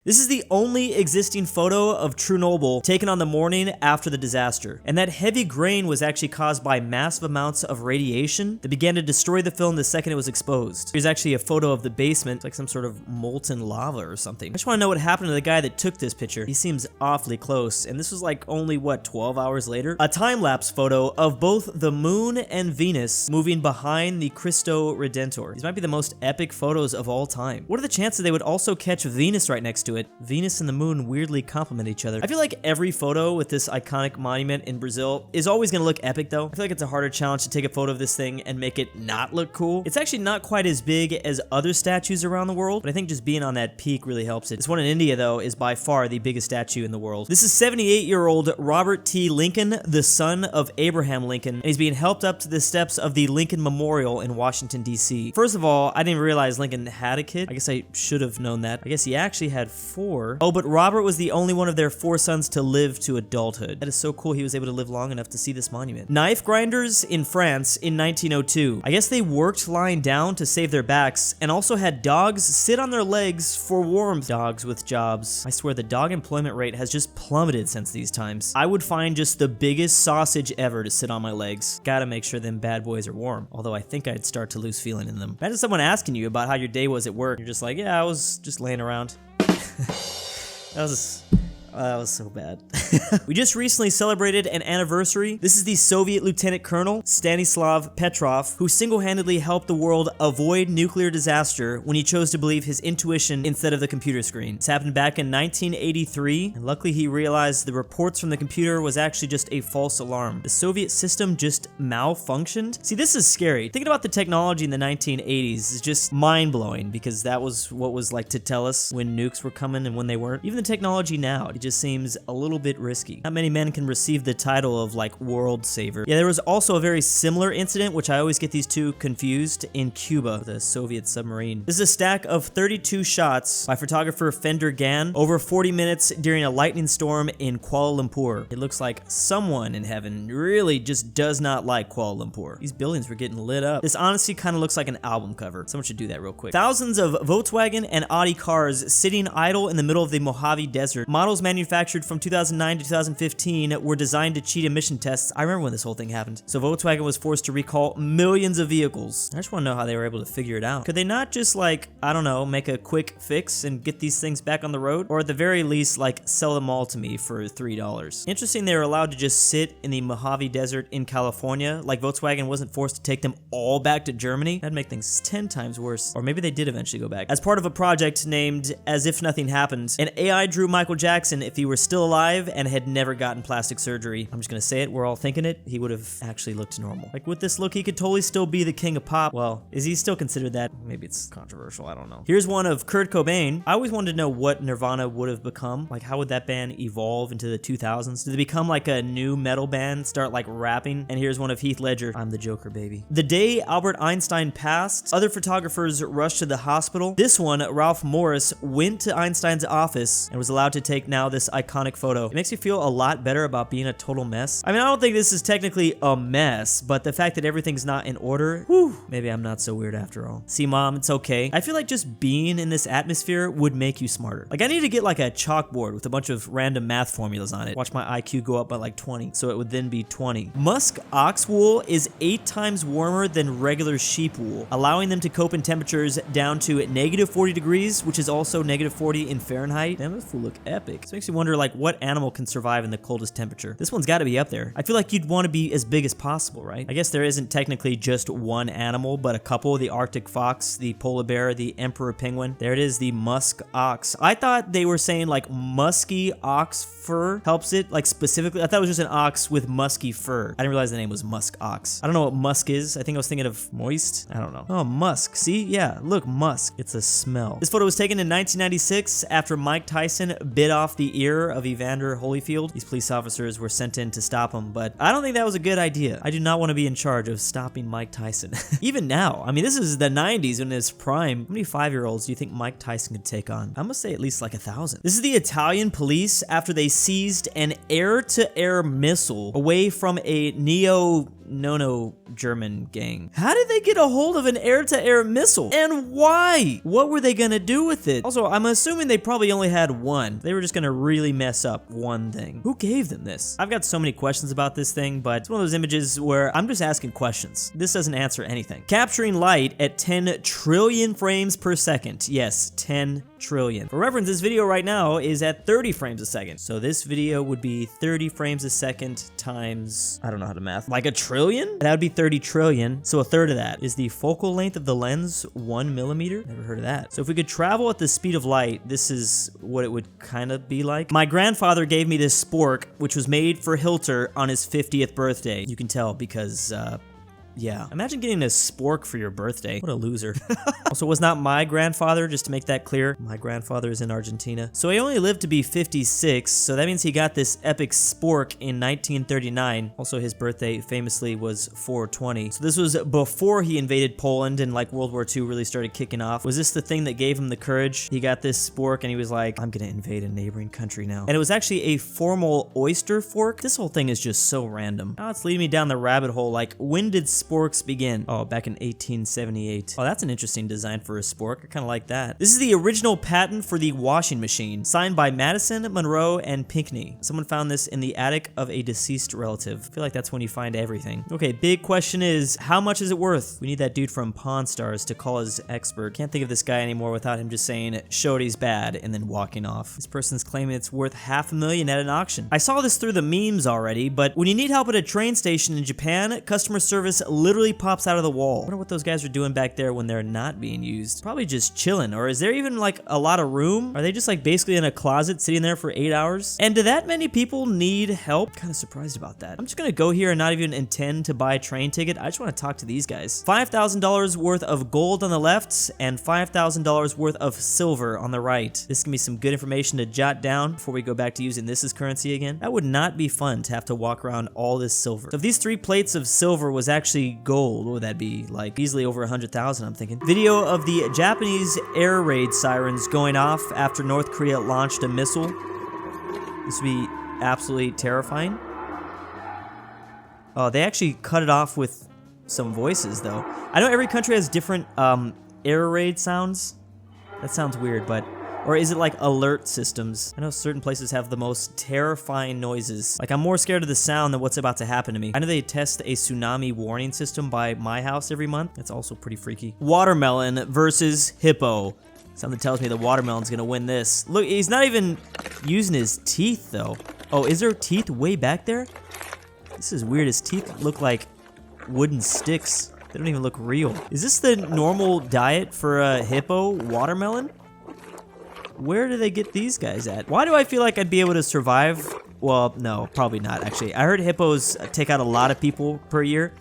This is the only existing photo of Chernobyl taken on the morning after the disaster. And that heavy grain was actually caused by massive amounts of radiation that began to destroy the film the second it was exposed. Here's actually a photo of the basement. It's like some sort of molten lava or something. I just want to know what happened to the guy that took this picture. He seems awfully close. And this was like only, what, 12 hours later? A time-lapse photo of both the moon and Venus moving behind the Cristo Redentor. These might be the most epic photos of all time. What are the chances they would also catch Venus right next to it? Venus and the moon weirdly complement each other. I feel like every photo with this iconic monument in Brazil is always gonna look epic though. I feel like it's a harder challenge to take a photo of this thing and make it not look cool. It's actually not quite as big as other statues around the world, but I think just being on that peak really helps it. This one in India though is by far the biggest statue in the world. This is 78-year-old Robert T. Lincoln, the son of Abraham Lincoln, and he's being helped up to the steps of the Lincoln Memorial in Washington, D.C. First of all, I didn't realize Lincoln had a kid. I guess I should have known that. I guess he actually had 4. Oh, but Robert was the only one of their 4 sons to live to adulthood. That is so cool he was able to live long enough to see this monument. Knife grinders in France in 1902. I guess they worked lying down to save their backs and also had dogs sit on their legs for warmth. Dogs with jobs. I swear the dog employment rate has just plummeted since these times. I would find just the biggest sausage ever to sit on my legs. Gotta make sure them bad boys are warm. Although I think I'd start to lose feeling in them. Imagine someone asking you about how your day was at work. You're just like, yeah, I was just laying around. That was so bad. We just recently celebrated an anniversary. This is the Soviet Lieutenant Colonel Stanislav Petrov, who single-handedly helped the world avoid nuclear disaster when he chose to believe his intuition instead of the computer screen. This happened back in 1983, and luckily he realized the reports from the computer was actually just a false alarm. The Soviet system just malfunctioned. See, this is scary. Thinking about the technology in the 1980s is just mind-blowing, because that was what was like to tell us when nukes were coming and when they weren't. Even the technology now, it just seems a little bit risky. Not many men can receive the title of like world saver. Yeah, there was also a very similar incident, which I always get these two confused, in Cuba with a Soviet submarine. This is a stack of 32 shots by photographer Fender Gan over 40 minutes during a lightning storm in Kuala Lumpur. It looks like someone in heaven really just does not like Kuala Lumpur. These buildings were getting lit up. This honestly kind of looks like an album cover. Someone should do that real quick. Thousands of Volkswagen and Audi cars sitting idle in the middle of the Mojave Desert. Models manufactured from 2009 to 2015 were designed to cheat emission tests. I remember when this whole thing happened. So Volkswagen was forced to recall millions of vehicles. I just want to know how they were able to figure it out. Could they not just like, I don't know, make a quick fix and get these things back on the road? Or at the very least, like sell them all to me for $3. Interesting they were allowed to just sit in the Mojave Desert in California, like Volkswagen wasn't forced to take them all back to Germany. That'd make things 10 times worse. Or maybe they did eventually go back. As part of a project named As If Nothing Happened, an AI drew Michael Jackson if he were still alive and had never gotten plastic surgery. I'm just gonna say it, we're all thinking it, he would have actually looked normal. Like with this look, he could totally still be the king of pop. Well, is he still considered that? Maybe it's controversial, I don't know. Here's one of Kurt Cobain. I always wanted to know what Nirvana would have become. Like how would that band evolve into the 2000s? Did they become like a new metal band, start like rapping? And here's one of Heath Ledger. I'm the Joker, baby. The day Albert Einstein passed, other photographers rushed to the hospital. This one, Ralph Morris, went to Einstein's office and was allowed to take now this iconic photo. It makes me feel a lot better about being a total mess. I mean, I don't think this is technically a mess, but the fact that everything's not in order, whew, maybe I'm not so weird after all. See, Mom, it's okay. I feel like just being in this atmosphere would make you smarter. Like, I need to get like a chalkboard with a bunch of random math formulas on it. Watch my IQ go up by like 20, so it would then be 20. Musk ox wool is 8 times warmer than regular sheep wool, allowing them to cope in temperatures down to -40 degrees, which is also -40 in Fahrenheit. Damn, this will look epic. This makes me wonder like what animal can survive in the coldest temperature. This one's got to be up there. I feel like you'd want to be as big as possible, right? I guess there isn't technically just one animal, but a couple: the Arctic fox, the polar bear, the emperor penguin. There it is, the musk ox. I thought they were saying like musky ox fur helps it, like specifically. I thought it was just an ox with musky fur. I didn't realize the name was musk ox. I don't know what musk is. I think I was thinking of moist. I don't know. Oh, musk. See? Yeah, look, musk. It's a smell. This photo was taken in 1996 after Mike Tyson bit off the ear of Evander Holyfield. These police officers were sent in to stop him, but I don't think that was a good idea. I do not want to be in charge of stopping Mike Tyson. Even now, I mean, this is the 90s in his prime. How many 5-year-olds do you think Mike Tyson could take on? I'm gonna say at least like 1,000. This is the Italian police after they seized an air-to-air missile away from a no German gang. How did they get a hold of an air-to-air missile? And why? What were they gonna do with it? Also, I'm assuming they probably only had one. They were just gonna really mess up one thing. Who gave them this? I've got so many questions about this thing, but it's one of those images where I'm just asking questions. This doesn't answer anything. Capturing light at 10 trillion frames per second. Yes, 10 trillion. For reference, this video right now is at 30 frames a second. So this video would be 30 frames a second times, I don't know how to math, like a trillion? That would be 30 trillion. So a third of that. Is the focal length of the lens 1 millimeter? Never heard of that. So if we could travel at the speed of light, this is what it would kind of be like. My grandfather gave me this spork, which was made for Hilter on his 50th birthday. You can tell because, yeah. Imagine getting a spork for your birthday. What a loser. Also, was not my grandfather, just to make that clear. My grandfather is in Argentina. So he only lived to be 56, so that means he got this epic spork in 1939. Also, his birthday famously was 4/20. So this was before he invaded Poland and like World War II really started kicking off. Was this the thing that gave him the courage? He got this spork and he was like, I'm gonna invade a neighboring country now. And it was actually a formal oyster fork. This whole thing is just so random. Now it's leading me down the rabbit hole. Like, when did sporks begin? Oh, back in 1878. Oh, that's an interesting design for a spork. I kind of like that. This is the original patent for the washing machine, signed by Madison, Monroe, and Pinckney. Someone found this in the attic of a deceased relative. I feel like that's when you find everything. Okay, big question is, how much is it worth? We need that dude from Pawn Stars to call his expert. Can't think of this guy anymore without him just saying, Shorty's bad, and then walking off. This person's claiming it's worth $500,000 at an auction. I saw this through the memes already, but when you need help at a train station in Japan, customer service literally pops out of the wall. I wonder what those guys are doing back there when they're not being used. Probably just chilling, or is there even like a lot of room? Are they just like basically in a closet sitting there for 8 hours? And do that many people need help? Kind of surprised about that. I'm just gonna go here and not even intend to buy a train ticket. I just want to talk to these guys. $5,000 worth of gold on the left and $5,000 worth of silver on the right. This can be some good information to jot down before we go back to using this as currency again. That would not be fun to have to walk around all this silver. So if these 3 plates of silver was actually gold, what would that be? Like easily over 100,000, I'm thinking. Video of the Japanese air raid sirens going off after North Korea launched a missile. This would be absolutely terrifying. Oh, they actually cut it off with some voices though. I know every country has different air raid sounds. That sounds weird, but or is it like alert systems? I know certain places have the most terrifying noises. Like, I'm more scared of the sound than what's about to happen to me. I know they test a tsunami warning system by my house every month. That's also pretty freaky. Watermelon versus hippo. Something tells me the watermelon's gonna win this. Look, he's not even using his teeth though. Oh, is there teeth way back there? This is weird. His teeth look like wooden sticks. They don't even look real. Is this the normal diet for a hippo? Watermelon? Where do they get these guys at? Why do I feel like I'd be able to survive? Well, no, probably not, actually. I heard hippos take out a lot of people per year,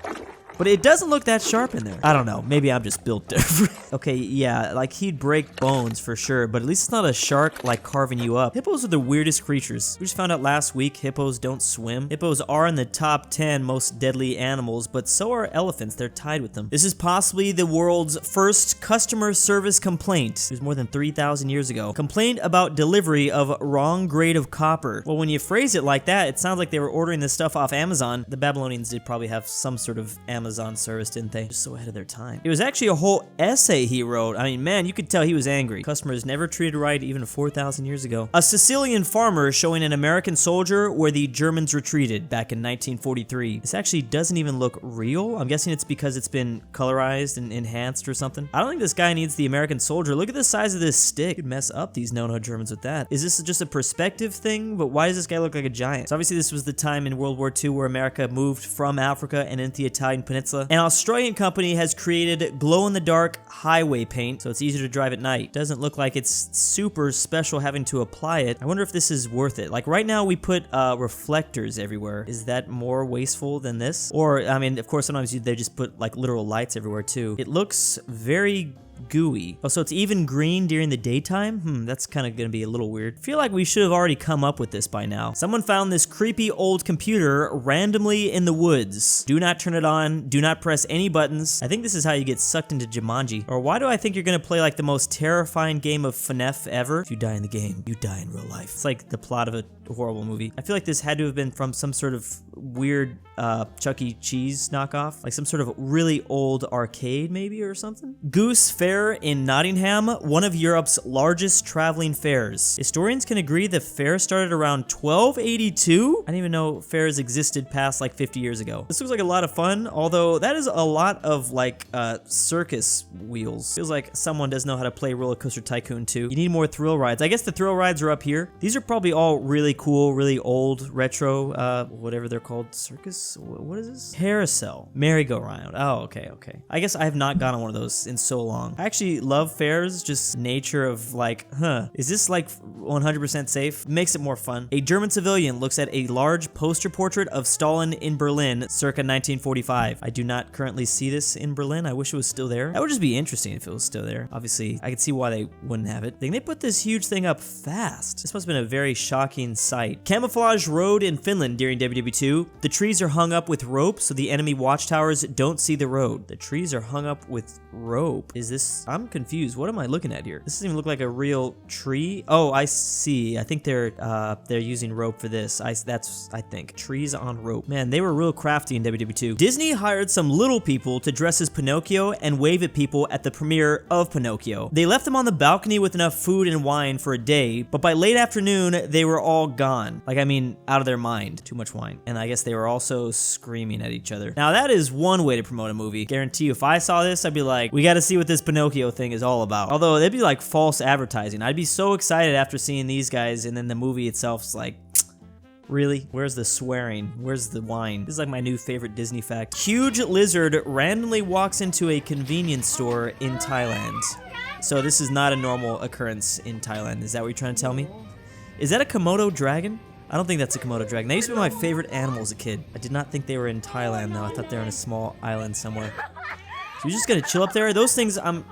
but it doesn't look that sharp in there. I don't know. Maybe I'm just built different. Okay, yeah, like he'd break bones for sure, but at least it's not a shark like carving you up. Hippos are the weirdest creatures. We just found out last week hippos don't swim. Hippos are in the top 10 most deadly animals, but so are elephants. They're tied with them. This is possibly the world's first customer service complaint. It was more than 3,000 years ago. Complaint about delivery of wrong grade of copper. Well, when you phrase it like that, it sounds like they were ordering this stuff off Amazon. The Babylonians did probably have some sort of Amazon service, didn't they? Just so ahead of their time. It was actually a whole essay he wrote. I mean, man, you could tell he was angry. Customers never treated right even 4,000 years ago. A Sicilian farmer showing an American soldier where the Germans retreated back in 1943. This actually doesn't even look real. I'm guessing it's because it's been colorized and enhanced or something. I don't think this guy needs the American soldier. Look at the size of this stick. You could mess up these no-no Germans with that. Is this just a perspective thing? But why does this guy look like a giant? So obviously this was the time in World War II where America moved from Africa and into the Italian peninsula. An Australian company has created glow-in-the-dark highway paint, so it's easier to drive at night. Doesn't look like it's super special having to apply it. I wonder if this is worth it. Like right now we put reflectors everywhere. Is that more wasteful than this? Or, I mean, of course sometimes they just put like literal lights everywhere too. It looks very gooey. Oh, so it's even green during the daytime? That's kind of gonna be a little weird. I feel like we should have already come up with this by now. Someone found this creepy old computer randomly in the woods. Do not turn it on. Do not press any buttons. I think this is how you get sucked into Jumanji. Or why do I think you're gonna play like the most terrifying game of FNAF ever? If you die in the game, you die in real life. It's like the plot of a horrible movie. I feel like this had to have been from some sort of weird Chuck E. Cheese knockoff, like some sort of really old arcade maybe or something. Goose Fair in Nottingham, one of Europe's largest traveling fairs. Historians can agree the fair started around 1282. I didn't even know fairs existed past like 50 years ago. This looks like a lot of fun, although that is a lot of like circus wheels. Feels like someone does know how to play Roller Coaster Tycoon 2. You need more thrill rides. I guess the thrill rides are up here. These are probably all really cool, really old, retro, whatever they're called. Circus? What is this? Carousel. Merry-go-round. Oh, okay. I guess I have not gone on one of those in so long. I actually love fairs, just nature of like, is this like 100% safe? Makes it more fun. A German civilian looks at a large poster portrait of Stalin in Berlin circa 1945. I do not currently see this in Berlin. I wish it was still there. That would just be interesting if it was still there. Obviously, I could see why they wouldn't have it. They put this huge thing up fast. This must have been a very shocking sight. Camouflage road in Finland during WW2. The trees are hung up with rope so the enemy watchtowers don't see the road. The trees are hung up with rope. Is this... I'm confused. What am I looking at here? This doesn't even look like a real tree. Oh, I see. I think they're using rope for this. I think. Trees on rope. Man, they were real crafty in WW2. Disney hired some little people to dress as Pinocchio and wave at people at the premiere of Pinocchio. They left them on the balcony with enough food and wine for a day, but by late afternoon, they were all gone. Like, I mean, out of their mind. Too much wine. And I guess they were also screaming at each other. Now, that is one way to promote a movie. Guarantee you, if I saw this, I'd be like, we gotta see what this Pinocchio thing is all about. Although, it'd be like false advertising. I'd be so excited after seeing these guys, and then the movie itself's like, really? Where's the swearing? Where's the wine? This is like my new favorite Disney fact. Huge lizard randomly walks into a convenience store in Thailand. So this is not a normal occurrence in Thailand. Is that what you're trying to tell me? Is that a Komodo dragon? I don't think that's a Komodo dragon. They used to be my favorite animal as a kid. I did not think they were in Thailand though. I thought they were in a small island somewhere. So you're just gonna chill up there? Those things, I'm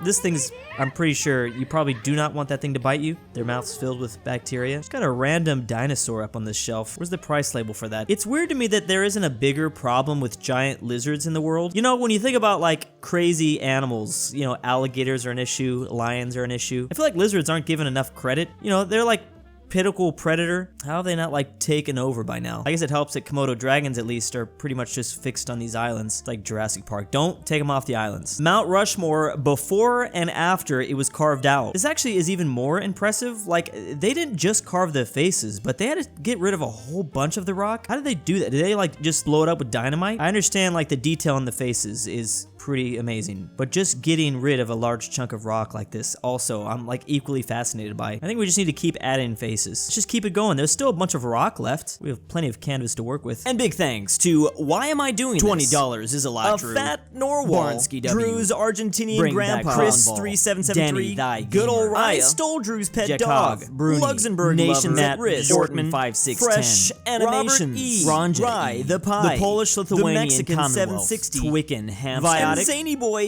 pretty sure you probably do not want that thing to bite you. Their mouth's filled with bacteria. Just got a random dinosaur up on this shelf. Where's the price label for that? It's weird to me that there isn't a bigger problem with giant lizards in the world. You know, when you think about like crazy animals, you know, alligators are an issue, lions are an issue. I feel like lizards aren't given enough credit. You know, they're like pinnacle predator. How have they not like taken over by now? I guess it helps that Komodo dragons at least are pretty much just fixed on these islands. It's like Jurassic Park. Don't take them off the islands. Mount Rushmore before and after it was carved out. This actually is even more impressive. Like, they didn't just carve the faces, but they had to get rid of a whole bunch of the rock. How did they do that? Did they like just blow it up with dynamite? I understand like the detail in the faces is pretty amazing, but just getting rid of a large chunk of rock like this also I'm like equally fascinated by. I think we just need to keep adding faces. Let's just keep it going. There's still a bunch of rock left. We have plenty of canvas to work with. And big thanks to Why Am I Doing This? $20 is a lot, Drew. aPhatNarwhal, Barnsky W, Drew's Argentinian Grandpa, Chris3773, DannyThyGamer, GoodOldRyah, istoledrewspetdog, Jakov, bruney, LuxembourgLover, nationsatrisk, Bjorkman, 5610, Phresh Animations, RyeThePie, the Polish-Lithuanian Commonwealth, Twickenhamster, Twickenhamster, Veiotic, ZaneyBoi,